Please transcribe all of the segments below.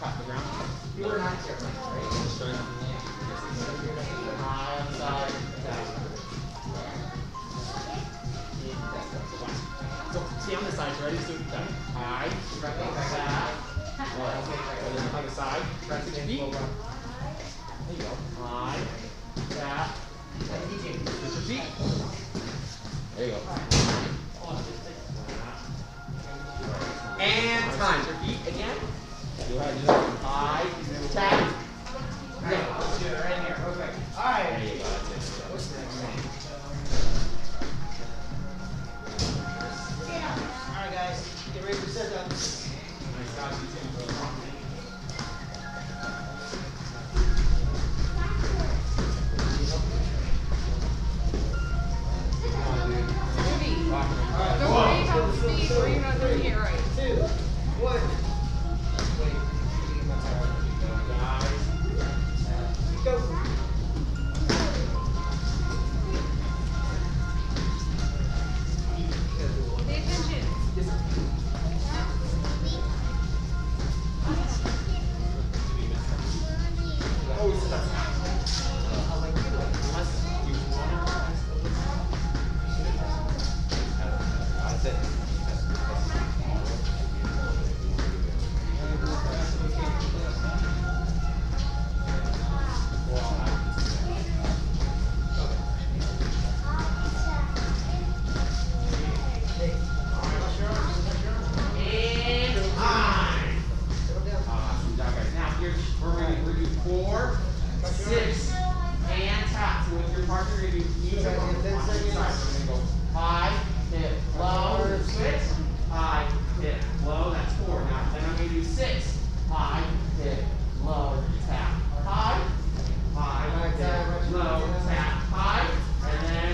Tap the ground. You were not here, right? Just showing them. High on the side, down. So see on the side, ready? So down. High. Right leg back out. And then on the side. Press your feet. There you go. High. Tap. Lift your feet. There you go. And time. Your feet again. Do that. High. Tap. Yeah, let's do it right here. Okay. Alright. There you go. That's it. What's next? Alright guys, get ready for sit-ups. Nice job, you too, bro. Don't worry about the speed or you're not doing it right. 2, 1. Wait. Go. Pay attention. We're going to do 4, 6, and tap. So with your partner, you're going to do each one on each side. So we're going to go high, hip, low, switch, high, hip, low. That's 4. Now then I'm going to do 6, high, hip, low, tap, high, hip, low, tap, high, and then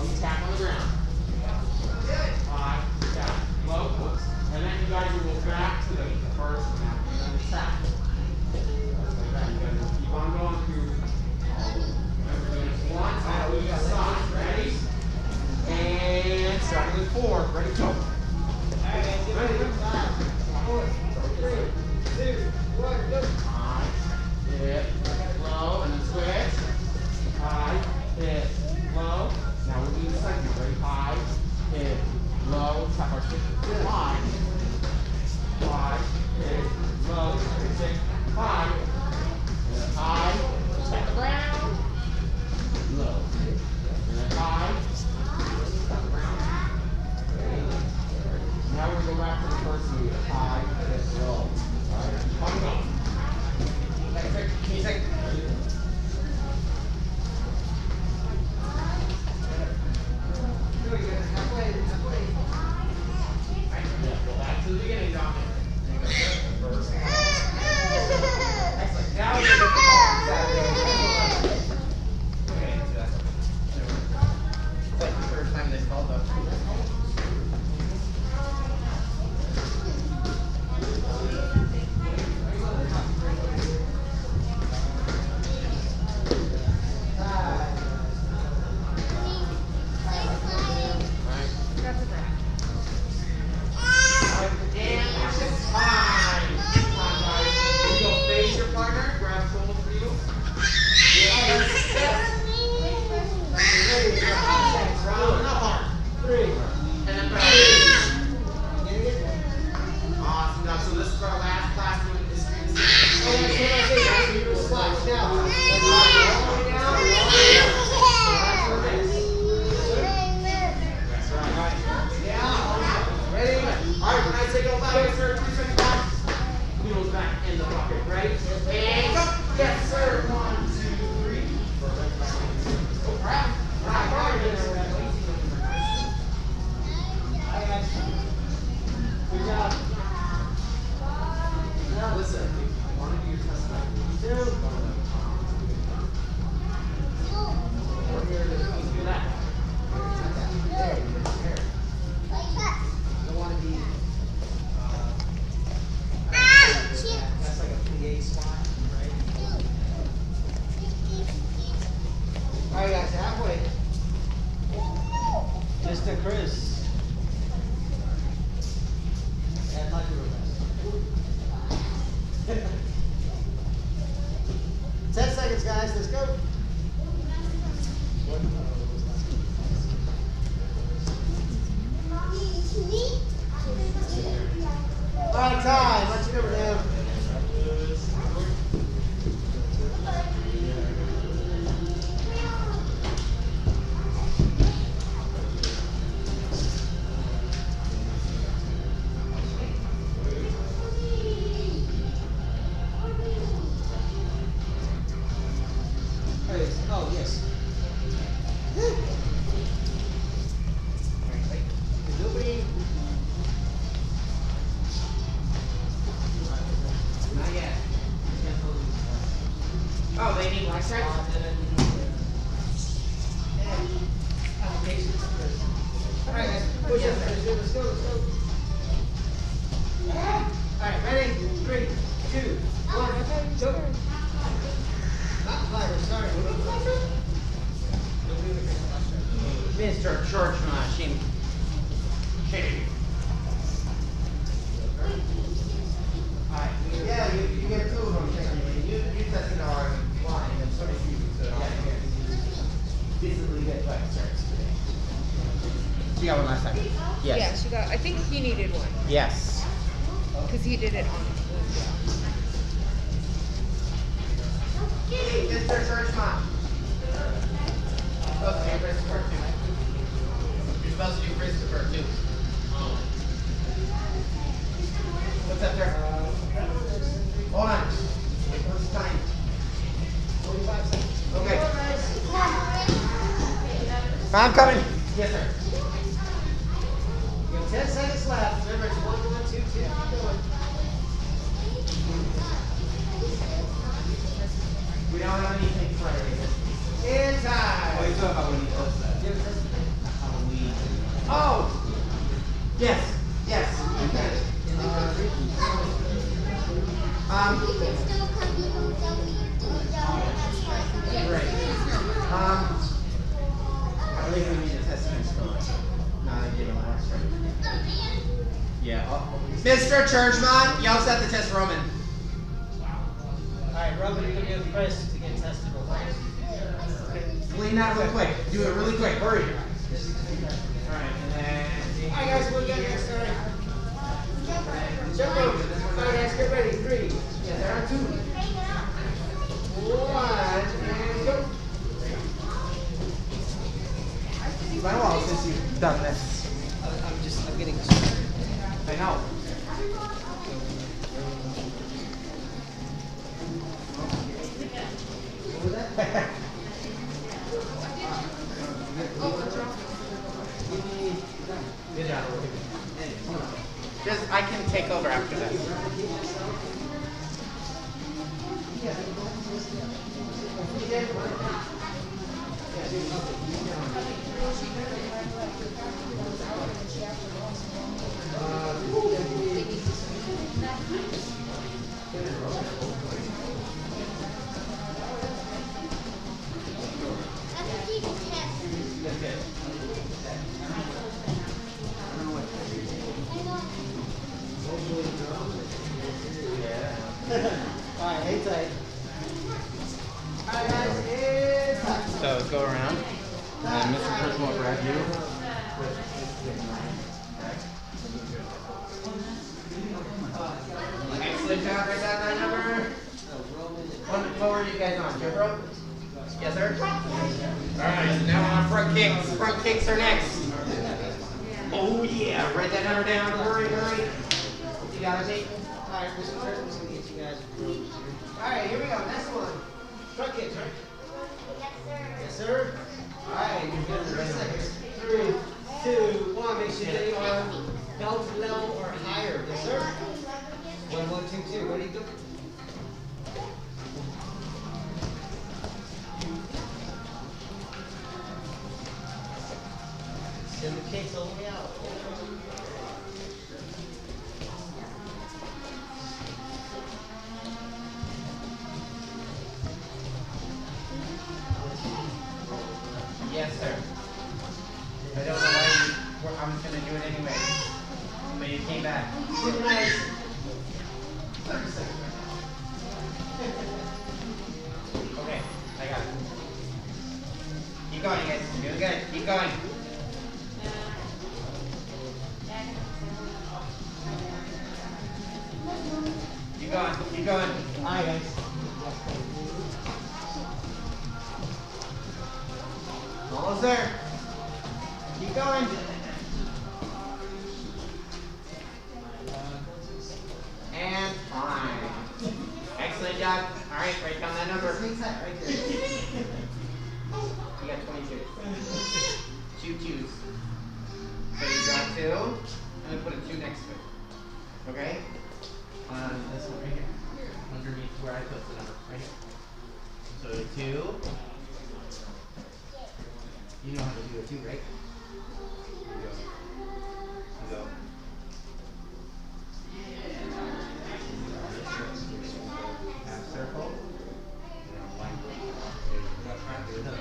you tap on the ground. High, tap, low, whoops. And then you guys will go back to the first tap and then the tap. Keep on going through. Remember, doing it once on each side. Ready? And starting with 4. Ready, go. Alright guys, get ready. 5, 4, 3, 2, 1, go. High, hip, low, and then switch. High, hip, low. Now we'll do the second one. Ready? High, hip, low. Tap our stick. High, hip, low. 6, 5. High, tap the ground, low, and then high, tap the ground. Now we're going to go back to the first move, high, hip, low. Alright, keep on going. Can you take? Really good. Halfway. Yeah, go back to the beginning, Dominic. First. Excellent. Now we're going to get the ball Saturday. It's like the first time they've called up. That's a breath. Face your partner, grab both of you. Round up hard. 3. And then back. Awesome. Now, so this is our last class doing this. Oh, that's what I think. That's what you're splash now. That's right. Yeah. Ready? Alright, when I say go back, sir, 3 seconds back. Wheels back in the bucket, right? And go. Yes, sir. 1, 2, 3. Go grab. Good job. Now listen, if you want to do your test like we do, we're here to do that. There. Don't want to be. That's like a PA spot, right? All right, guys, halfway. Mr. Chris. That's not your best. let's go. All right, time. What's your number now? Oh, yes. Nobody. Not yet. Oh, they need black stripes? All right, guys. Push up. Let's go. All right, ready? 3, 2, 1, go. Not flyers, sorry. Mr. Churchman, shame. Alright, Yeah, you get 2 of them technically. You tested our line and so many people said, basically get black stripes today. You got one last time? Yes. Yeah, she got, I think he needed one, Yes. because he did it on. Hey, Mr. Churchman. Supposed to do Christopher too. You're supposed to do Christopher too. What's up there? Hold on. What's the time? 45 seconds. Okay. I'm coming. Yes, sir. You have 10 seconds left. Remember, it's 1, 1, 2, 2. Keep going. We don't have anything for it. And time. Oh, you talking about when he does that? Halloween. Oh! Yes, yes. Great. I believe we need a testament still. No, I didn't last right. Yeah. Mr. Churchman, you also have to test Roman. All right, Roman, you're going to do Chris to get tested real fast. Clean that real quick. Do it really quick. Hurry. Alright, and then. All right, guys, we'll get next. All right. Jump rope. All right, guys, get ready. 3. Yeah, there are 2. 1, and go. It's been a while since you've done this. I'm getting. I know. What was that? Good job. Just, I can take over after this. Alright, hang tight. Alright guys, and time. So go around, and Mr. Churchman will grab you. Excellent job, right down that number. What were you guys on? Jump rope? Yes, sir? Alright, so now we're on front kicks. Front kicks are next. Oh yeah, write that number down. Hurry, hurry. You got it, Nate? Alright, Mr. Churchman's gonna get you guys. Alright, here we go. Next one. Front kicks, right? Yes, sir. Alright, you're good in 3 seconds. 3, 2, 1. Make sure they are belt level or higher. Yes, sir. 1, 1, 2, 2. Ready, go. Send the kicks all the way out. Yes, sir. I don't know why I was gonna do it anyway. But you came back. Super nice. Okay, I got going. Alright, guys. Almost there. Keep going. And fine. Excellent job. Alright, write down that number. Right there. You got 22. 2 2s. So you draw 2, and then put a 2 next to it. Okay? On this one right here. Underneath where I put the number. Right here. So 2. You know how to do a 2, right? You go. Half circle. And then line break. Do another.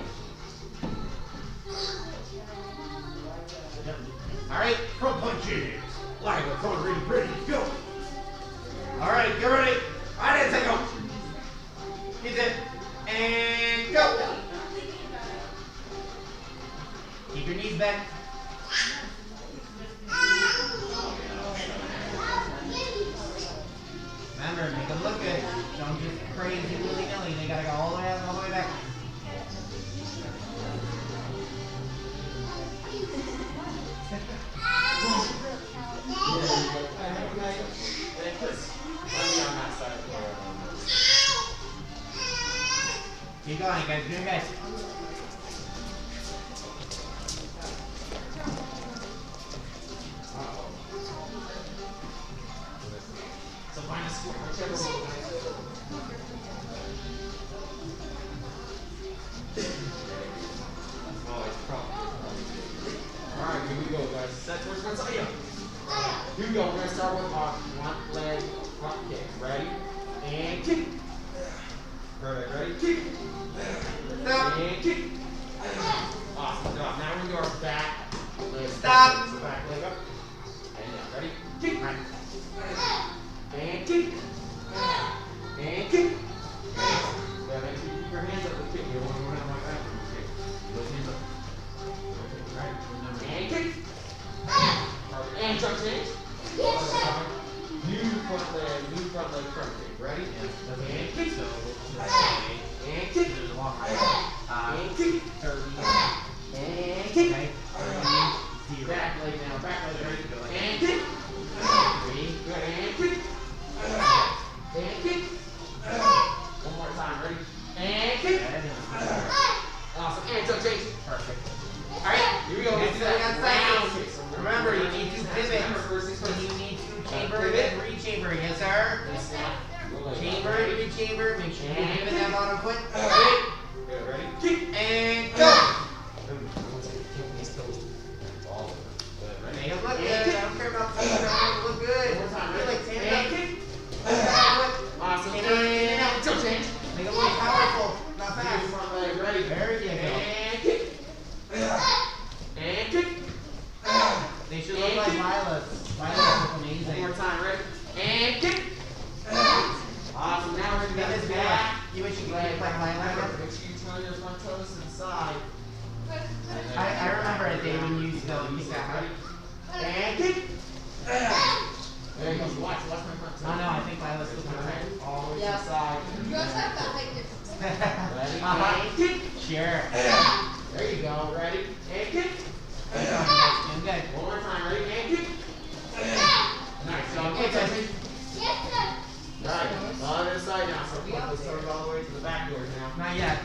Alright, front punches. Live with front ready, go. Alright, get ready. Alright, take go. Get it. And go. Keep your knees back. Remember, make them look good. Don't just crazy willy-nilly. They gotta go all the way out, all the way back. Keep going, guys. Doing guys. So find a square, whichever one. Oh, it's probably. Alright, here we go, guys. Set towards front side. Here we go. We're going to start with our front leg front kick. Ready? And kick. Perfect. Ready? Kick. Stop. And kick. Awesome job. Now we're going to do our back leg. Stop. So back leg up. And now, ready? Kick. Right. And kick. And kick. Yeah, make sure you keep your hands up with kick. You don't want to run out like that. Kick. Those hands up. Right. And kick. And jump change. New front leg, front kick. Ready? And kick. And kick. There's a long And kick. And kick. Back leg now. Back leg ready. And kick. Good. And kick. And kick. One more time. Ready? And kick. Awesome. And jump change. Perfect. Alright, here we go. Let's do that round kick. So Remember, you need to pivot. First things first. You need to chamber and then rechamber. Yes, sir. Chamber, rechamber. Make sure you pivot that bottom foot. Good. Ready? Kick. And go. Ready? Make them look good. I don't care about the feet. I want them to look good. One more time. Feel Ready? like stand And up. kick. Foot. Awesome. Chamber in and out. Jump change. Make them look powerful, not New fast. front leg. Ready? There you go. And kick. And kick. They should look like Lila's. Lila's look One amazing. more time. Ready? And kick. Awesome. Now we're going to That get is this good. back. You wish you could Leg. get like Lila. Make sure you turn your front toes to the side. I remember a day when you used to go and kick that hard. And kick. There you go. Watch my front toes. Oh no, I think Lila's looking right. All the way to the side. You guys have that height difference. Ready? Uh-huh. And kick. Sure. There you go. Ready? And kick. Good job, guys. Doing good. One more time. Ready? And kick. Nice. So Okay, touch touch me. Right. Other side now. So flip this toes all the way to the back doors now. Not yet.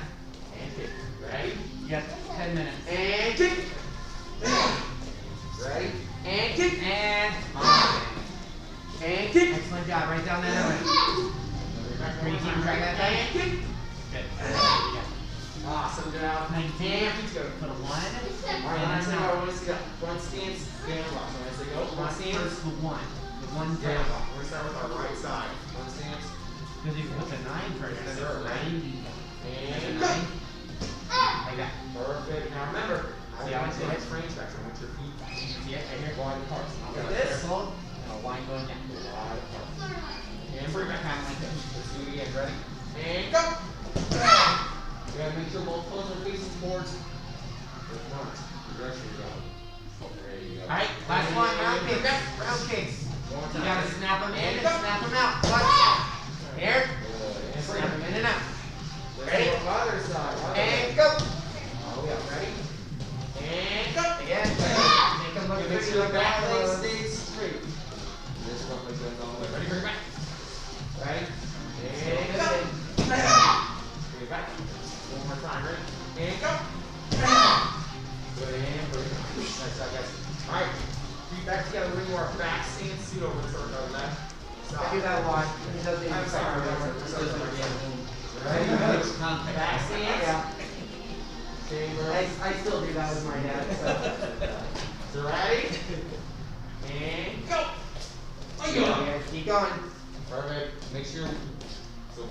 And kick. Ready? You got 10 minutes. And kick. Ready? And kick. And And kick. excellent job. Right down that number. Can you keep track of that, guys? And kick. Good. Awesome job. 19. And let's go. Put a 1. Alright, when I say go, I want to see that front stance, stand lock. So when I say go, front stance, First the 1. The 1 stand down. lock. We're going to start with our right side. Front stance, Because you put the 9 first. Yes, Then sir. it's 90. and Like that. perfect. Now remember, I See how want I your do it? hips range back. I want your feet See it right here? wide apart. So Like I'll this. this. Hold. And a line going down. Wide apart. And Bring bring back back. kind of like this. Let's do it again. Ready? And go. You gotta make sure both toes are facing towards the front. The direction you're going. There you go. Alright, last one. Round And kicks. back. Round kicks. One more You time. gotta snap them in And and go. snap them out. Watch. Here that a lot. He doesn't I'm sorry. Right? Back stance. Yeah. Chamber. I still do that with my dad. So. So ready? And go. Yeah, keep going. Perfect. Make sure. So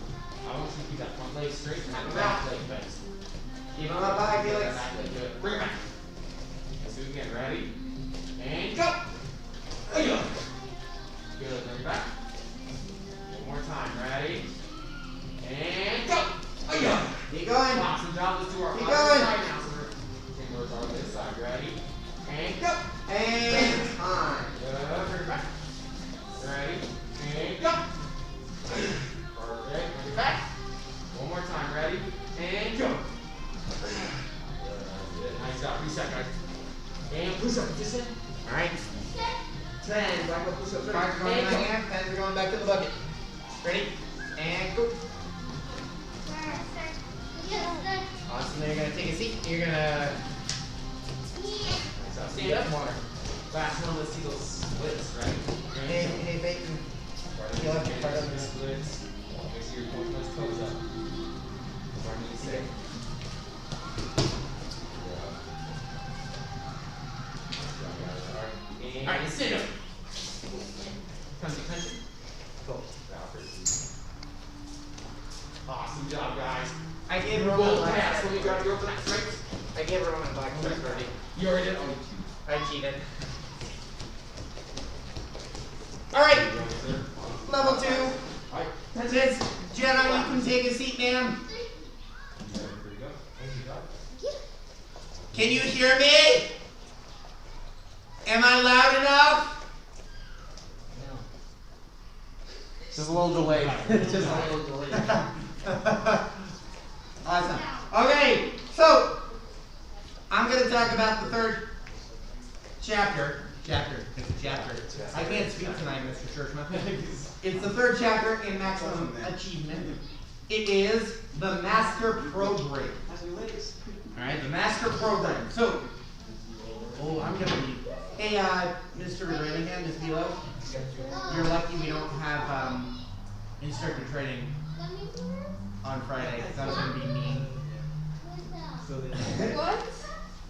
I want you to keep that front leg straight and that back leg bent. Keep him up high, Felix. That back leg good. Bring it back. Let's do it again. Ready? And go. Good. Bring it back. One more time. Ready? And go. Keep going. Awesome job. Let's do our Keep other going. side now. So we're taking our this side. Ready? And go. And time. Good. Bring it back. Ready? And go. Perfect. Bring it back. One more time. Ready? And go. Good. Nice job. Reset, guys. And push up. Just in. All right. 10. Back up push-ups. Cards are going in my hand. Pens are going back to the bucket. Ready? And go. Awesome. Then you're going to take a seat. You're going to Stand up. Last one. Let's see those splits, right? Hey, Peyton. You left your part of this. Splits. Make sure you're pointing those toes up. Where do you say? All right, stand up. Come to country. Go. Awesome job, guys. I gave Roll Roman a black pass. stripe. Let me grab your open that straight. I gave Roman a black stripe already. You already did. I cheated. All right. Level 2. Alright. Since Jenna, you can take a seat, ma'am. Can you hear me? Am I loud enough? Just a little delayed. Just a little delayed. Awesome. Okay, so I'm going to talk about the third chapter. It's a chapter. I can't speak tonight, Mr. Churchman. It's the third chapter in Maximum Achievement. It is the Master Program. Alright, the Master Program. So, I'm going to be. Hey, Mr. Ranigan, Ms. Milo, you're lucky we don't have instructor training on Friday, because that was going to be mean. What?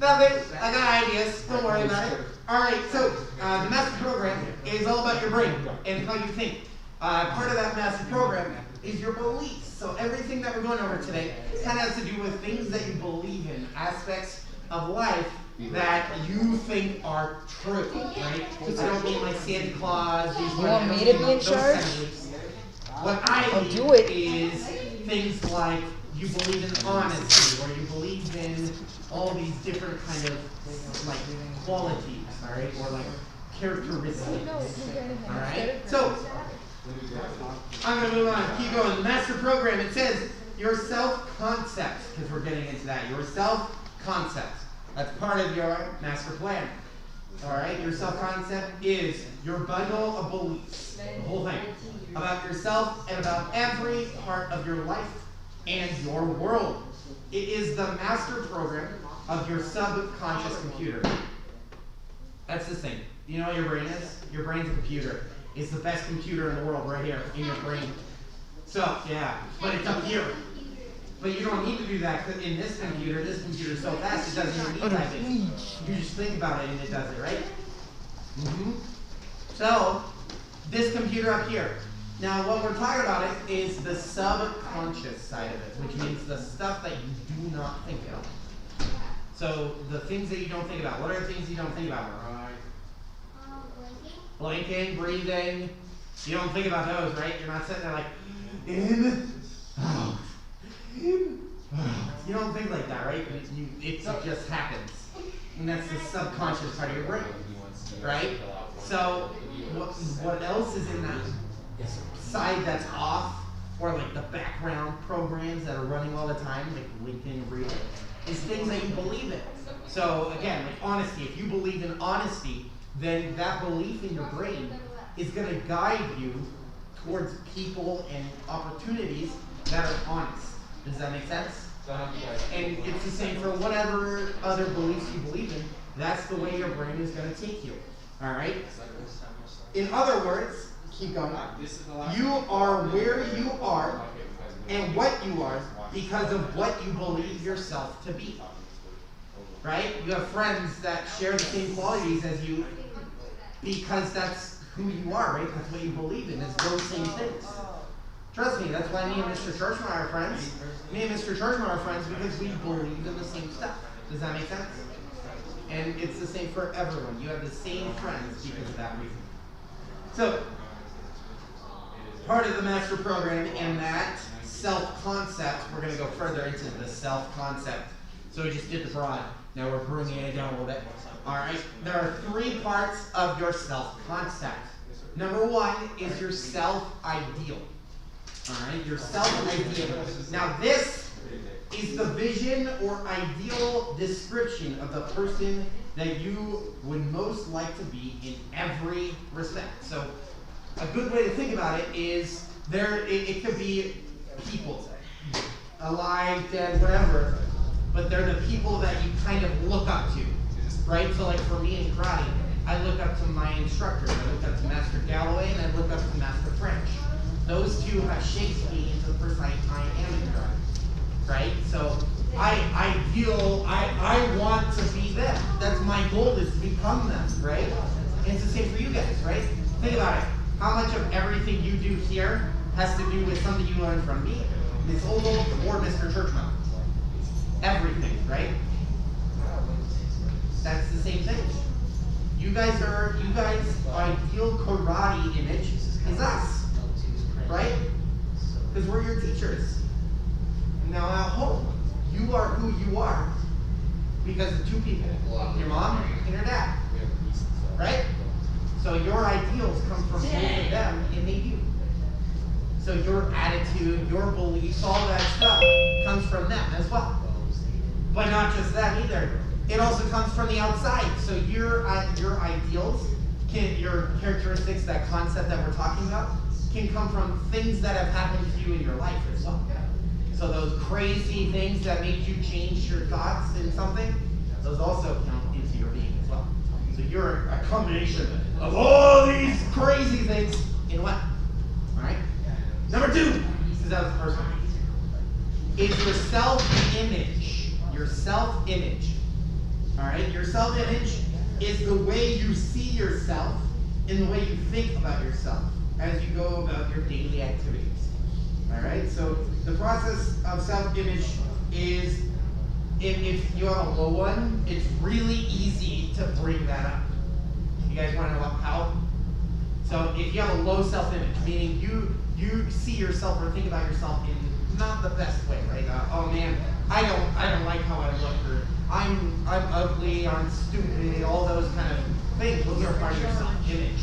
Nothing. I got ideas. Don't worry about it. Alright, so the Master Program is all about your brain and how you think. Part of that Master Program is your beliefs. So everything that we're going over today kind of has to do with things that you believe in, aspects of life that you think are true, right? So I don't mean like Santa Claus. These You want me to be in charge? What I I'll mean do it. is things like you believe in honesty, or you believe in all these different kind of like qualities, all right, or like characteristics. All right. So I'm gonna move on. Keep going. The Master Program. It says your self-concept, because we're getting into that. Your self-concept. That's part of your master plan. All right. Your self-concept is your bundle of beliefs, the whole thing about yourself and about every part of your life and your world. It is the master program of your subconscious computer. That's the thing. You know what your brain is? Your brain's a computer. It's the best computer in the world right here in your brain. So, yeah, but it's up here. But you don't need to do that because in this computer is so fast it doesn't even need typing. You just think about it and it does it, right? So, this computer up here. Now, what we're talking about is the subconscious side of it, which means the stuff that you do not think about. So, the things that you don't think about. What are the things you don't think about? Blinking, breathing. You don't think about those, right? You're not sitting there like, in, out, in, out. You don't think like that, right? It just happens. And that's the subconscious part of your brain, right? So, what else is in that side that's off, or like the background programs that are running all the time, like blinking and breathing, is things that you believe in. So again, like honesty. If you believe in honesty, then that belief in your brain is going to guide you towards people and opportunities that are honest. Does that make sense? And it's the same for whatever other beliefs you believe in. That's the way your brain is going to take you. All right? In other words, keep going. This is the last You one. are where you are and what you are because of what you believe yourself to be. Right? You have friends that share the same qualities as you because that's who you are, right? That's what you believe in, is those same things. Trust me, that's why me and Mr. Churchman are friends. Me and Mr. Churchman are friends because we believe in the same stuff. Does that make sense? And it's the same for everyone. You have the same friends because of that reason. So, part of the master program in that self-concept, we're going to go further into the self-concept. So we just did the broad. Now we're bringing it down a little bit. Alright, there are 3 parts of your self-concept. Number 1 is your self-ideal. Alright, your self-ideal. Now this is the vision or ideal description of the person that you would most like to be in every respect. So a good way to think about it is it could be people, alive, dead, whatever, but they're the people that you kind of look up to, right? So like for me in karate, I look up to my instructors. I look up to Master Galloway and I look up to Master French. Those two have shaped me into the person I am in karate, right? So I want to be them. That's my goal, is to become them, right? And it's the same for you guys, right? Think about it. How much of everything you do here has to do with something you learned from me, Miss Ogle, or Mr. Churchman? Everything, right? That's the same thing. You guys' ideal karate image is us, right? Because we're your teachers. Now at home, you are who you are because of 2 people, your mom and your dad, right? So your ideals come from both of them and they you. So your attitude, your beliefs, all that stuff comes from them as well. But not just that either. It also comes from the outside. So your ideals, your characteristics, that concept that we're talking about, can come from things that have happened to you in your life as well. So those crazy things that make you change your thoughts in something, those also count into your being as well. So you're a combination of all these crazy things in what? Alright? Number 2, because that was the first one, is your self-image. Your self-image. Alright? Your self-image is the way you see yourself and the way you think about yourself as you go about your daily activities. Alright? So the process of self-image is, if you have a low one, it's really easy to bring that up. You guys want to know how? So if you have a low self-image, meaning you see yourself or think about yourself in not the best way, right? Oh man, I don't like how I look, or I'm ugly, I'm stupid, all those kind of things. Those are part of your self-image,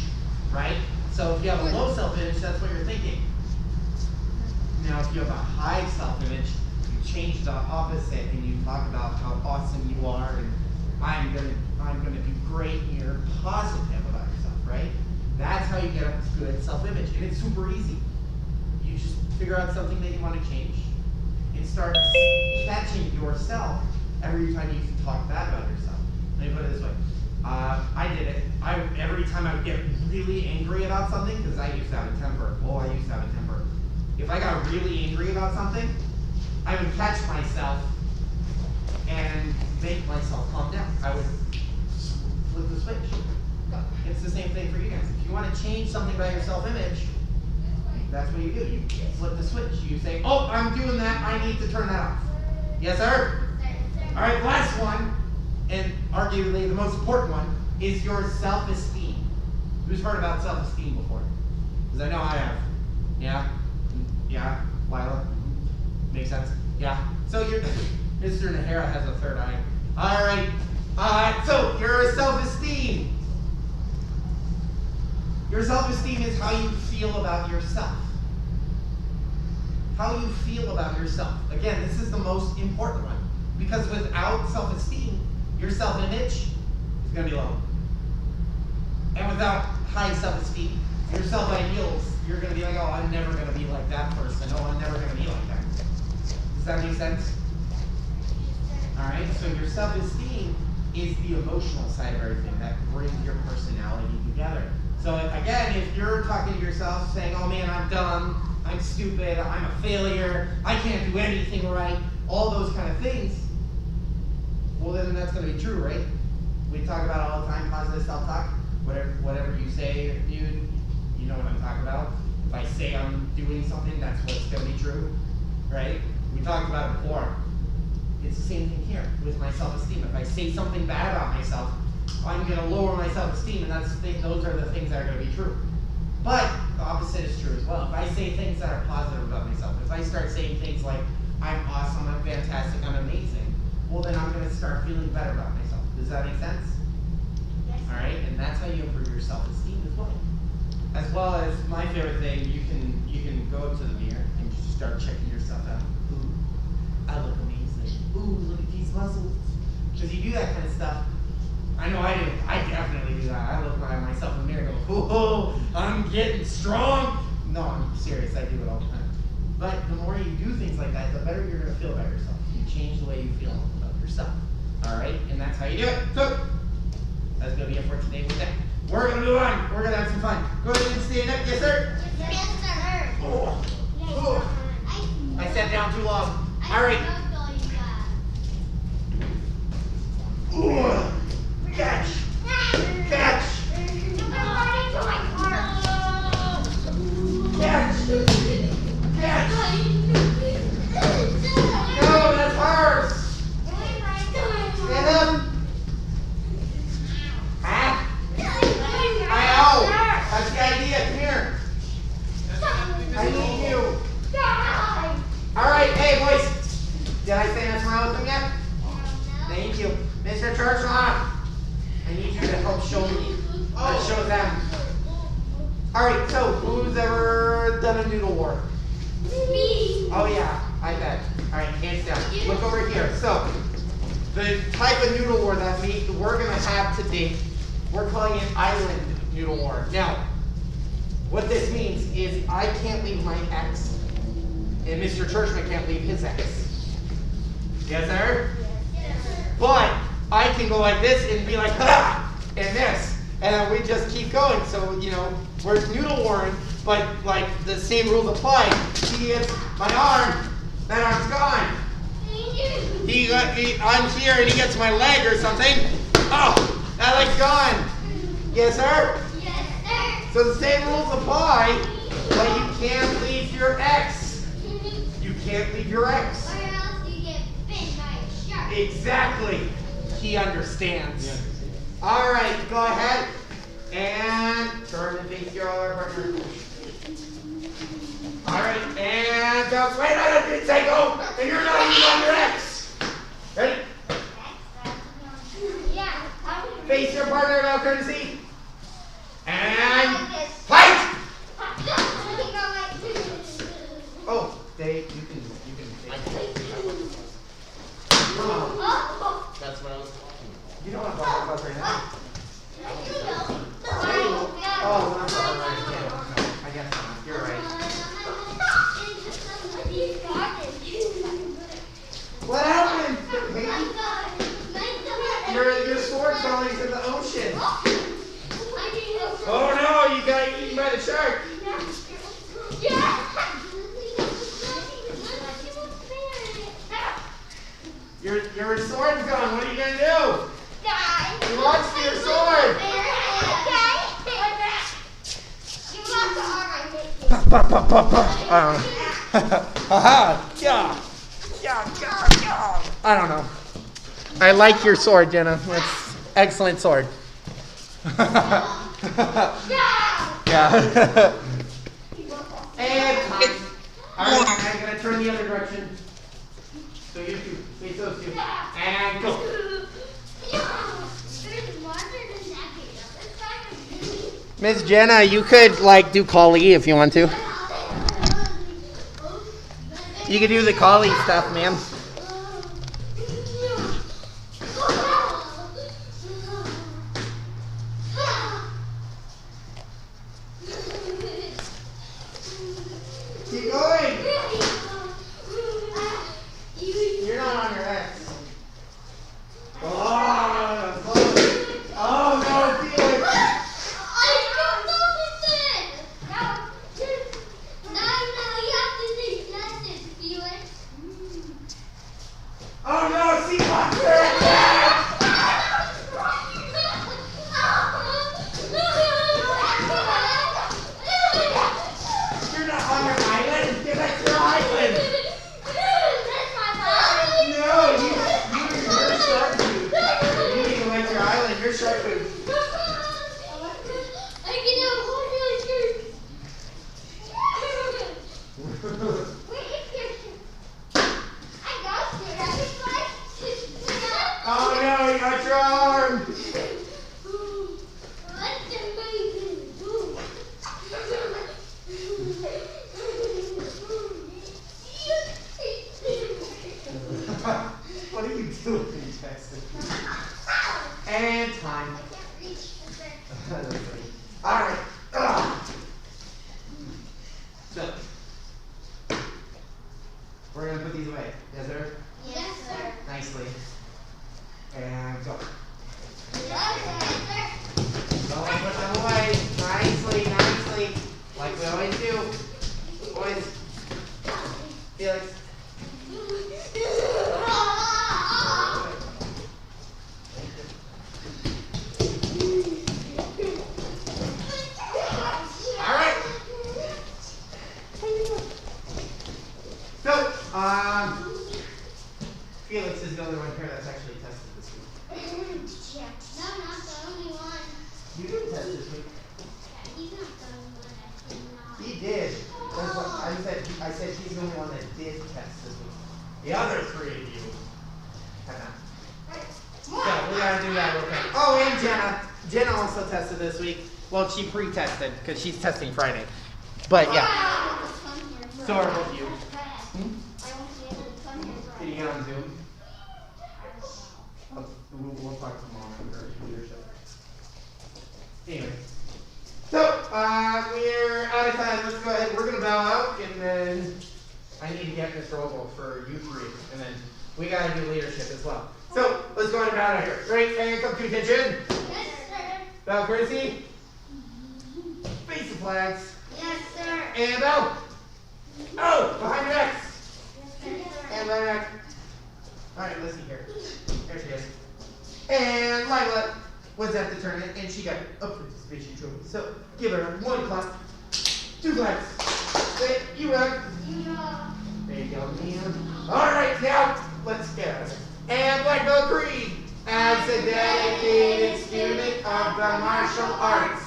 right? So if you have a low self-image, that's what you're thinking. Now if you have a high self-image, you change the opposite and you talk about how awesome you are and I'm gonna do great and you're positive about yourself, right? That's how you get a good self-image. And it's super easy. You just figure out something that you want to change and start catching yourself every time you talk bad about yourself. Let me put it this way. I did it. Every time I would get really angry about something, because I used to have a temper. Oh, I used to have a temper. If I got really angry about something, I would catch myself and make myself calm down. I would flip the switch. It's the same thing for you guys. If you want to change something about your self-image, that's what you do. You flip the switch. You say, oh, I'm doing that. I need to turn that off. Yes, sir? All right, last one, and arguably the most important one, is your self-esteem. Who's heard about self-esteem before? Because I know I have. Yeah? Yeah? Lila? Makes sense? Yeah? So Mr. Nahara has a third eye. All right. So your self-esteem. Your self-esteem is how you feel about yourself. How you feel about yourself. Again, this is the most important one. Because without self-esteem, your self-image is going to be low. And without high self-esteem, your self-ideals, you're going to be like, oh, I'm never going to be like that person. Oh, I'm never going to be like that. Does that make sense? Alright, so your self-esteem is the emotional side of everything that brings your personality together. So again, if you're talking to yourself saying, oh man, I'm dumb, I'm stupid, I'm a failure, I can't do anything right, all those kind of things, well then that's going to be true, right? We talk about it all the time, positive self-talk. Whatever you say, you know what I'm talking about. If I say I'm doing something, that's what's going to be true, right? We talked about it before. It's the same thing here with my self-esteem. If I say something bad about myself, I'm going to lower my self-esteem, and those are the things that are going to be true. But the opposite is true as well. If I say things that are positive about myself, if I start saying things like, I'm awesome, I'm fantastic, I'm amazing, well then I'm going to start feeling better about myself. Does that make sense? Yes. All right, and that's how you improve your self-esteem as well. As well as my favorite thing, you can go up to the mirror and just start checking yourself out. Ooh, I look amazing. Ooh, look at these muscles. Because you do that kind of stuff. I know I do. I definitely do that. I look at myself in the mirror and go, oh, I'm getting strong. No, I'm serious. I do it all the time. But the more you do things like that, the better you're going to feel about yourself. You change the way you feel about yourself. All right? And that's how you do it. So, that's going to be it for today with that. We're going to move on. We're going to have some fun. Go ahead and stand up. Yes, sir? Yes, sir. Oh. Yes, Oh. sir. I sat down too long. All right. Ooh. Catch. Catch. Catch. Catch. No, that's hers. Stand up. Huh? Ow. That's the idea. Come here. I need you. All right. Hey, boys. Did I say that's wrong with them yet? Thank you. Mr. Churchloff, I need you to help show me, or show them. Alright, so who's ever done a noodle war? Me. Oh yeah, I bet. Alright, hands down. Look over here. So, the type of noodle war that we're going to have today, we're calling it island noodle war. Now, what this means is I can't leave my ex, and Mr. Churchman can't leave his ex. Yes, sir? But I can go like this and be like, ha! And this. And then we just keep going. So, we're noodle warring, but like the same rules apply. He gets my arm, that arm's gone. I'm here and he gets my leg or something. Oh, that leg's gone. Yes, sir? Yes, sir. So the same rules apply, but you can't leave your ex. You can't leave your ex. Or else you get bit by a shark. Exactly. He understands. All right, go ahead and turn and face your other partner. All right, and go. Wait, I didn't say go. And you're not even on your ex. Ready? Yeah. Face your partner without courtesy. And fight. Oh, you can. Come on. Oh. That's what I was talking about. You don't want to talk about right now. Oh, Oh, I'm sorry. Yeah, I guess not. You're right. What happened? Your sword's going into the ocean. Oh no, you got eaten by the shark. Your sword's gone. What are you gonna do? You lost your sword. I don't know. I like your sword, Jenna. It's excellent sword. Yeah. And all right, I'm gonna turn the other direction. So you two, face those two, and go. Miss Jenna, you could do Kali if you want to. You could do the Kali stuff, ma'am. Keep going. You're not on your ex. Oh, close. Oh no, feel it. Stretch your arm. What the do? What are you doing, Jackson? And time. I can't reach the thing. Alright. So, we're gonna put these away. Yes, sir? Yes, sir. Nicely. And go. Yes, sir. Go and put them away. Nicely, nicely. Like we always do. Boys. Felix. Alright. So, Felix is the only one here that's actually tested this week. No, not the only one. You didn't test this week. Yeah, he's not the only one that did not. He did. That's what I said he's the only one that did test this week. The other three of you have not. So we gotta do that real quick. Oh, and Jenna. Jenna also tested this week. Well, she pre-tested because she's testing Friday. But yeah. So are both you. I won't be able to come here Can Friday. you get on Zoom? We'll talk tomorrow after leadership. Anyway. So, we're out of time. Let's go ahead. We're going to bow out, and then I need to get Mr. Ogle for you three, and then we got to do leadership as well. So, let's go ahead and bow out here. Great, and come to attention. Yes, sir. Bow courtesy. Face the flags. Yes, sir. And bow. Oh, behind your backs. Yes, sir. And my back. Alright, Lizzie here. There she is. And Lila was at the tournament and she got a participation trophy. So give her one clap, two claps. Say, you rock. Yeah. There you go, Mia. Alright, now let's get out of here. And Black Belt Creed, as a dedicated student of the martial arts,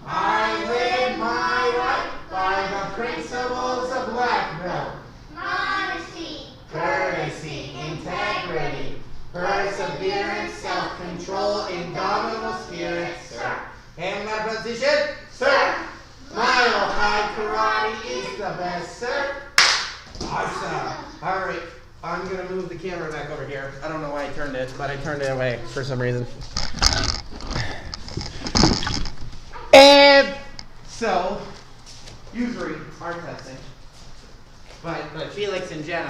I live my life by the principles of Black Belt. Modesty. Courtesy, integrity, perseverance, self-control, indomitable spirit, sir. And my position, sir. Mile High Karate is the best, sir. Awesome. All right, I'm gonna move the camera back over here. I don't know why I turned it, but I turned it away for some reason. And so, you three are testing, but Felix and Jenna